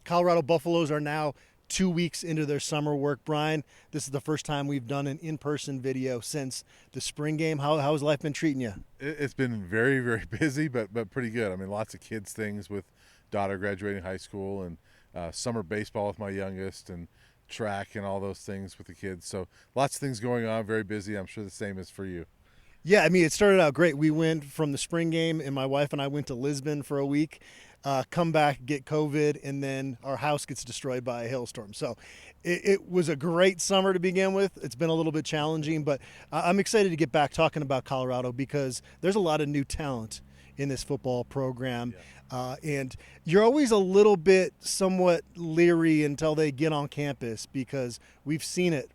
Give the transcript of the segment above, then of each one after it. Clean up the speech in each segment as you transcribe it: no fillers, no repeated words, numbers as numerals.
Colorado Buffaloes are now 2 weeks into their summer work. Brian, this is the first time we've done an in-person video since the spring game. How's life been treating you? It's been very, very busy, but pretty good. I mean, lots of kids things with daughter graduating high school and summer baseball with my youngest and track and all those things with the kids. So lots of things going on, very busy. I'm sure the same is for you. Yeah, I mean, it started out great. We went from the spring game, and my wife and I went to Lisbon for a week, come back, get COVID, and then our house gets destroyed by a hailstorm. So it was a great summer to begin with. It's been a little bit challenging, but I'm excited to get back talking about Colorado because there's a lot of new talent in this football program. Yeah. And you're always a little bit somewhat leery until they get on campus because we've seen it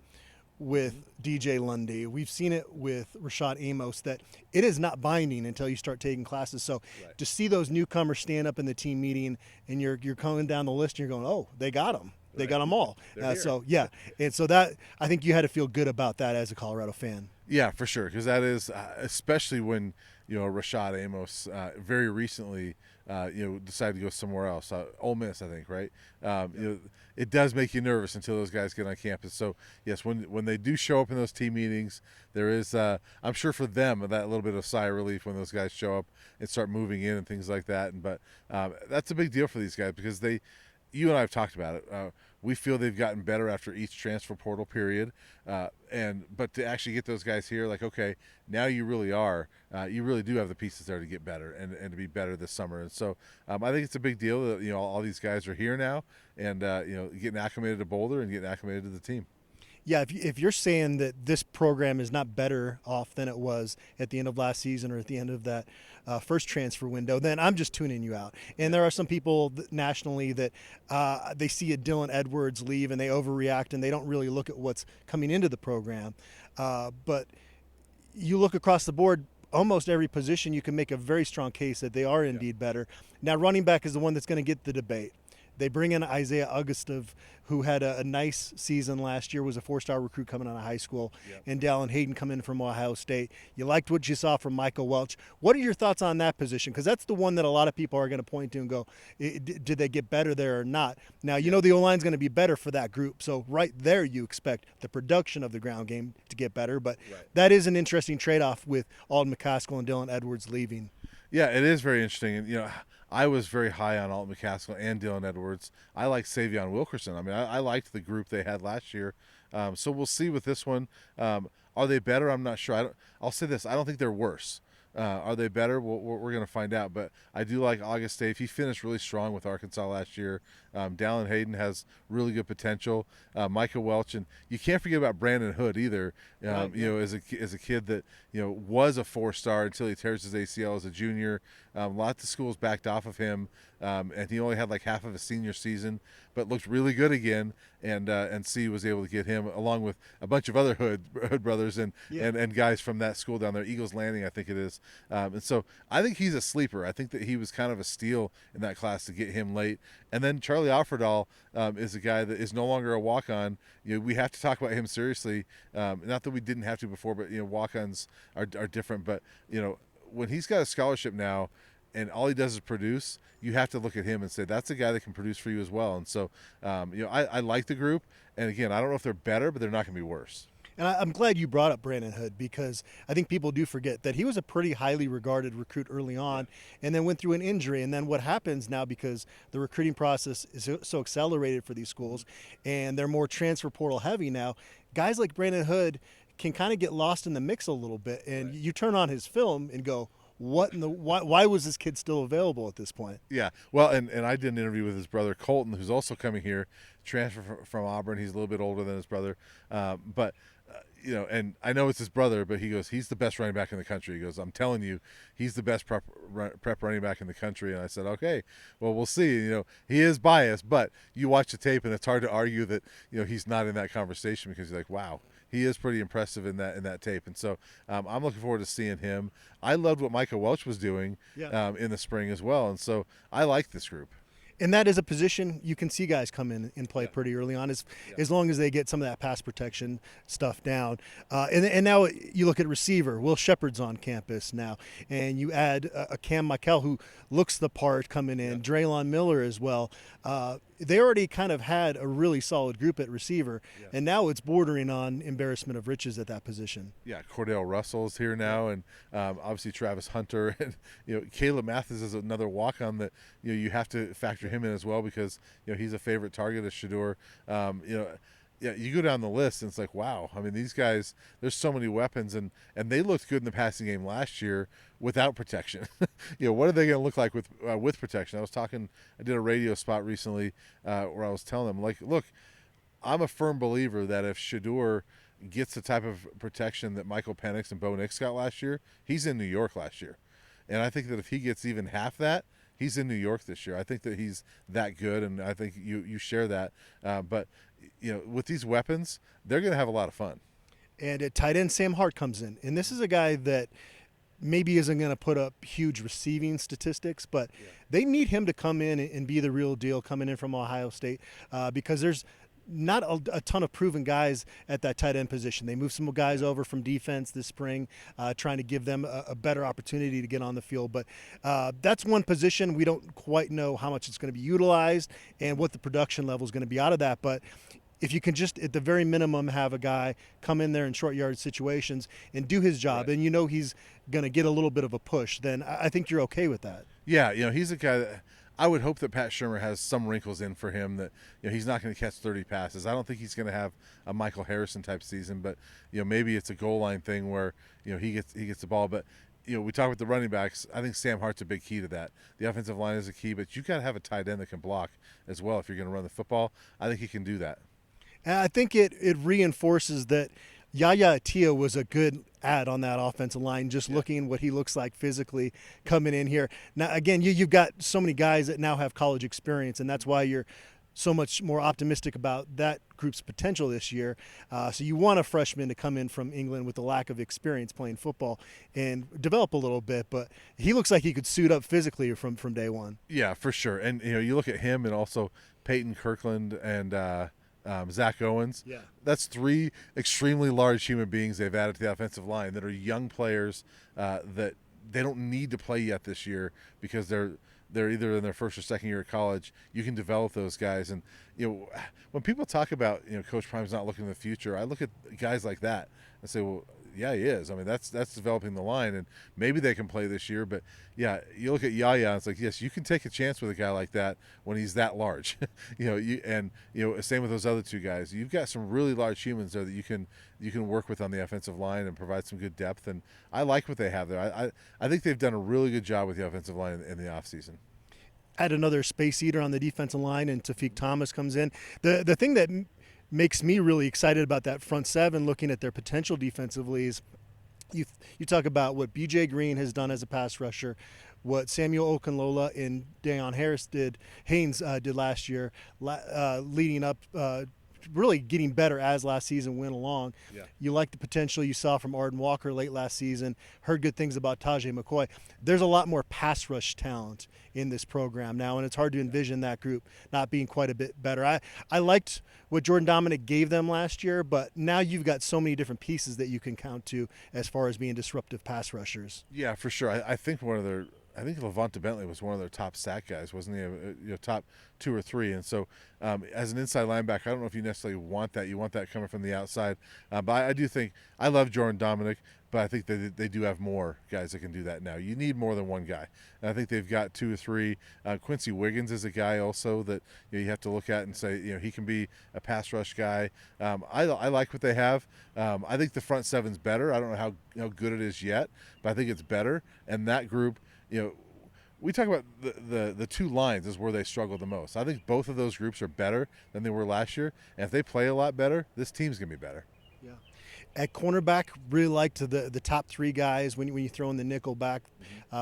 with DJ Lundy. We've seen it with Rashad Amos that it is not binding until you start taking classes. So Right. to see those newcomers stand up in the team meeting and you're coming down the list and you're going, oh, they got them. They Right. got them all. They're here. So, yeah. And so that I think you had to feel good about that as a Colorado fan. Yeah, for sure, because that is especially when Rashad Amos very recently decided to go somewhere else, Ole Miss, I think, right? It does make you nervous until those guys get on campus. So yes, when they do show up in those team meetings, there is I'm sure for them that little bit of sigh of relief when those guys show up and start moving in and things like that. But that's a big deal for these guys because you and I have talked about it. We feel they've gotten better after each transfer portal period, but to actually get those guys here, like, okay, now you really do have the pieces there to get better and to be better this summer. And so I think it's a big deal that all these guys are here now and getting acclimated to Boulder and getting acclimated to the team. Yeah, if you're saying that this program is not better off than it was at the end of last season or at the end of that first transfer window, then I'm just tuning you out. And there are some people nationally that they see a Dylan Edwards leave and they overreact and they don't really look at what's coming into the program. But you look across the board, almost every position you can make a very strong case that they are indeed better. Now, running back is the one that's going to get the debate. They bring in Isaiah Augustov, who had a nice season last year, was a four-star recruit coming out of high school, and Dallin Hayden coming in from Ohio State. You liked what you saw from Michael Welch. What are your thoughts on that position? Because that's the one that a lot of people are going to point to and go, did they get better there or not? Now, the O-line's going to be better for that group, so right there you expect the production of the ground game to get better, but that is an interesting trade-off with Alden McCaskill and Dylan Edwards leaving. Yeah, it is very interesting. And, I was very high on Alton McCaskill and Dylan Edwards. I like Savion Wilkerson. I mean, I liked the group they had last year. So we'll see with this one. Are they better? I'm not sure. I'll say this. I don't think they're worse. Are they better? We're going to find out. But I do like August Dave. He finished really strong with Arkansas last year. Dallin Hayden has really good potential. Micah Welch, and you can't forget about Brandon Hood either. As a kid that was a four-star until he tears his ACL as a junior. Lots of schools backed off of him, and he only had like half of a senior season, but looked really good again. And C was able to get him along with a bunch of other Hood brothers and guys from that school down there, Eagles Landing, I think it is. And so I think he's a sleeper. I think that he was kind of a steal in that class to get him late. And then Charlie Offerdahl is a guy that is no longer a walk-on. We have to talk about him seriously. Not that we didn't have to before, but walk-ons are different. But when he's got a scholarship now, and all he does is produce, you have to look at him and say that's a guy that can produce for you as well. And so, I like the group. And again, I don't know if they're better, but they're not going to be worse. And I'm glad you brought up Brandon Hood because I think people do forget that he was a pretty highly regarded recruit early on and then went through an injury. And then what happens now, because the recruiting process is so accelerated for these schools and they're more transfer portal heavy now, guys like Brandon Hood can kind of get lost in the mix a little bit. And you turn on his film and go, why was this kid still available at this point? Yeah, well, and I did an interview with his brother Colton, who's also coming here, transfer from Auburn. He's a little bit older than his brother, but and I know it's his brother, but he goes, he's the best running back in the country. He goes, I'm telling you, he's the best prep running back in the country. And I said, okay, well, we'll see. He is biased, but you watch the tape, and it's hard to argue that he's not in that conversation because you're like, wow. He is pretty impressive in that tape, and so I'm looking forward to seeing him. I loved what Micah Welch was doing in the spring as well, and so I like this group. And that is a position you can see guys come in and play pretty early on as long as they get some of that pass protection stuff down. And now you look at receiver. Will Shepard's on campus now. And you add a Cam Michael who looks the part coming in. Draylon Miller as well. they already kind of had a really solid group at receiver, Yeah. and now it's bordering on embarrassment of riches at that position. Yeah, Cordell Russell's here now, and obviously Travis Hunter, and Caleb Mathis is another walk-on that you have to factor him in as well, because he's a favorite target of Shador. Yeah, you go down the list and it's like, wow. I mean, these guys, there's so many weapons, and they looked good in the passing game last year without protection. What are they going to look like with protection? I did a radio spot recently where I was telling them, like, look, I'm a firm believer that if Shador gets the type of protection that Michael Penix and Bo Nix got last year, he's in New York last year. And I think that if he gets even half that, he's in New York this year. I think that he's that good, and I think you share that. But with these weapons, they're going to have a lot of fun. And at tight end, Sam Hart comes in, and this is a guy that maybe isn't going to put up huge receiving statistics, but they need him to come in and be the real deal coming in from Ohio State, because there's not a ton of proven guys at that tight end position. They moved some guys over from defense this spring, trying to give them a better opportunity to get on the field. But that's one position we don't quite know how much it's going to be utilized and what the production level is going to be out of that. But if you can just, at the very minimum, have a guy come in there in short yard situations and do his job, Right. and he's going to get a little bit of a push, then I think you're okay with that. Yeah, he's a guy that I would hope that Pat Shurmur has some wrinkles in for him, that he's not going to catch 30 passes. I don't think he's going to have a Michael Harrison type season, but maybe it's a goal line thing where he gets the ball. But we talk about the running backs. I think Sam Hart's a big key to that. The offensive line is a key, but you got to have a tight end that can block as well if you're going to run the football. I think he can do that. And I think it reinforces that Yaya Atia was a good add on that offensive line, just looking what he looks like physically coming in here. Now, again, you've got so many guys that now have college experience, and that's why you're so much more optimistic about that group's potential this year. So you want a freshman to come in from England with a lack of experience playing football and develop a little bit, but he looks like he could suit up physically from day one. Yeah, for sure. And you look at him and also Peyton Kirkland and Zach Owens. Yeah. That's three extremely large human beings they've added to the offensive line that are young players that they don't need to play yet this year because they're either in their first or second year of college. You can develop those guys. And when people talk about Coach Prime's not looking in the future, I look at guys like that and say, well, yeah, he is. I mean, that's developing the line, and maybe they can play this year. But yeah, you look at Yaya, and it's like, yes, you can take a chance with a guy like that when he's that large. Same with those other two guys. You've got some really large humans there that you can work with on the offensive line and provide some good depth. And I like what they have there. I think they've done a really good job with the offensive line in the offseason. Add another space eater on the defensive line, and Tafik Thomas comes in. The thing that makes me really excited about that front seven, looking at their potential defensively, is you talk about what B.J. Green has done as a pass rusher, what Samuel Okunlola and Deion Haynes did last year, leading up, really getting better as last season went along. Yeah. You like the potential you saw from Arden Walker late last season, heard good things about Tajay McCoy. There's a lot more pass rush talent in this program now, and it's hard to envision that group not being quite a bit better. I liked what Jordan Dominic gave them last year, but now you've got so many different pieces that you can count to as far as being disruptive pass rushers. Yeah, for sure. I think Levante Bentley was one of their top sack guys, wasn't he? Top 2 or 3. And so as an inside linebacker, I don't know if you necessarily want that. You want that coming from the outside. But I do think – I love Jordan Dominic, but I think they do have more guys that can do that now. You need more than one guy. And I think they've got 2 or 3. Quincy Wiggins is a guy also that you have to look at and say, he can be a pass rush guy. I like what they have. I think the front seven's better. I don't know how good it is yet, but I think it's better. And that group – we talk about the two lines is where they struggle the most. I think both of those groups are better than they were last year. And if they play a lot better, this team's going to be better. Yeah. At cornerback, really liked the top 3 guys when you throw in the nickel back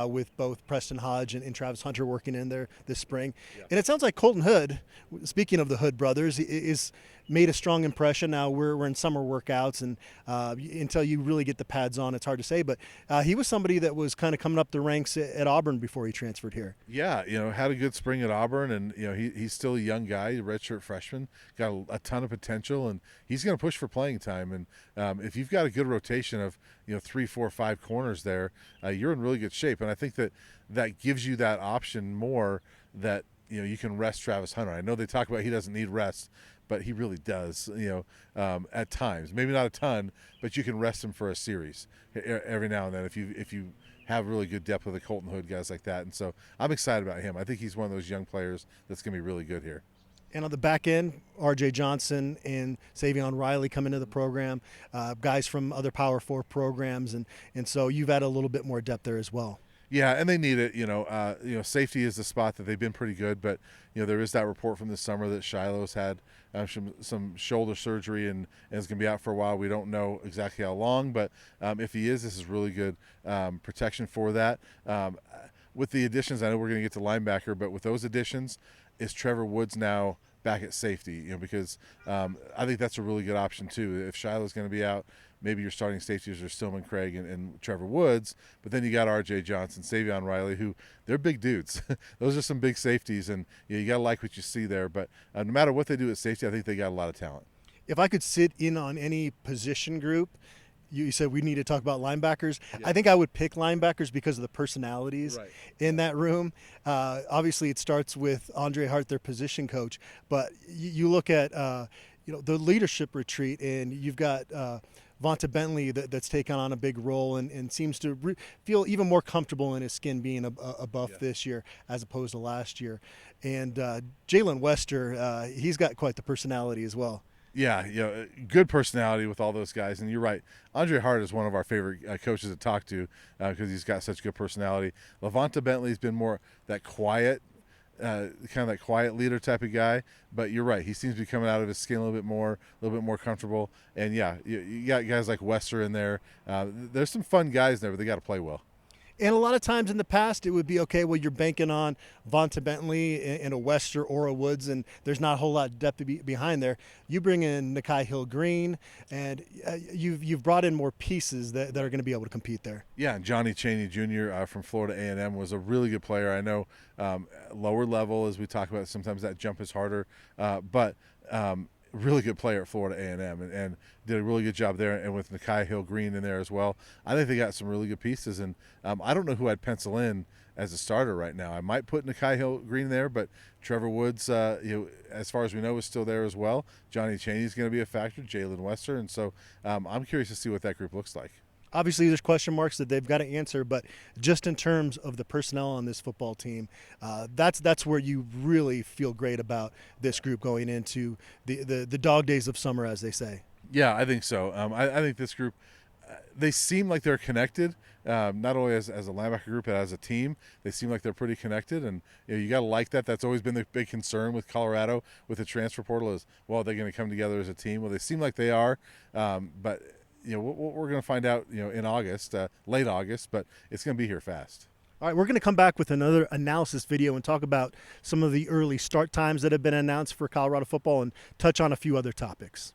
with both Preston Hodge and Travis Hunter working in there this spring. Yeah. And it sounds like Colton Hood, speaking of the Hood brothers, is made a strong impression. Now we're in summer workouts, and until you really get the pads on, it's hard to say. But he was somebody that was kind of coming up the ranks at Auburn before he transferred here. Yeah, had a good spring at Auburn, and he's still a young guy, a redshirt freshman, got a ton of potential, and he's going to push for playing time. And if you've got a good rotation of 3, 4, 5 corners there, you're in really good shape. And I think that gives you that option more that you can rest Travis Hunter. I know they talk about he doesn't need rest, but he really does, at times. Maybe not a ton, but you can rest him for a series every now and then if you have really good depth with the Colton Hood guys like that. And so I'm excited about him. I think he's one of those young players that's going to be really good here. And on the back end, R.J. Johnson and Savion Riley come into the program, guys from other Power 4 programs, and so you've had a little bit more depth there as well. Yeah, and they need it. Safety is the spot that they've been pretty good, but there is that report from this summer that Shiloh's had some shoulder surgery and is going to be out for a while. We don't know exactly how long, but if he is, this is really good protection for that. With the additions, I know we're going to get to linebacker, but with those additions, is Trevor Woods now back at safety? Because I think that's a really good option too. If Shiloh's going to be out, maybe your starting safeties are Stillman Craig and Trevor Woods, but then you got R.J. Johnson, Savion Riley, who they're big dudes. Those are some big safeties, and you got to like what you see there. But no matter what they do at safety, I think they got a lot of talent. If I could sit in on any position group, you said we need to talk about linebackers. Yeah. I think I would pick linebackers because of the personalities in that room. Obviously, it starts with Andre Hart, their position coach, but you look at the leadership retreat, and you've got Vonta Bentley that's taken on a big role and seems to feel even more comfortable in his skin being a buff this year as opposed to last year. And Jalen Wester, he's got quite the personality as well. Yeah, good personality with all those guys. And you're right. Andre Hart is one of our favorite coaches to talk to because he's got such good personality. Levonta Bentley's been more that quiet, kind of that quiet leader type of guy. But you're right. He seems to be coming out of his skin a little bit more comfortable. And, yeah, you got guys like Wester in there. There's some fun guys there, but they got to play well. And a lot of times in the past, it would be, okay, well, you're banking on Vonta Bentley and a Wester or a Woods, and there's not a whole lot of depth behind there. You bring in Nikai Hill-Green, and you've brought in more pieces that are going to be able to compete there. Yeah, and Johnny Chaney Jr. From Florida A&M was a really good player. I know lower level, as we talk about, sometimes that jump is harder, but really good player at Florida A&M and did a really good job there, and with Nikai Hill-Green in there as well. I think they got some really good pieces, and I don't know who I'd pencil in as a starter right now. I might put Nikai Hill-Green there, but Trevor Woods, as far as we know, is still there as well. Johnny Chaney's going to be a factor, Jalen Wester, and so I'm curious to see what that group looks like. Obviously, there's question marks that they've got to answer, but just in terms of the personnel on this football team, that's where you really feel great about this group going into the dog days of summer, as they say. Yeah, I think so. I think this group, they seem like they're connected, not only as a linebacker group, but as a team. They seem like they're pretty connected, and you got to like that. That's always been the big concern with Colorado with the transfer portal is, well, they're going to come together as a team. Well, they seem like they are, but we're going to find out, in August, late August, but it's going to be here fast. All right, we're going to come back with another analysis video and talk about some of the early start times that have been announced for Colorado football and touch on a few other topics.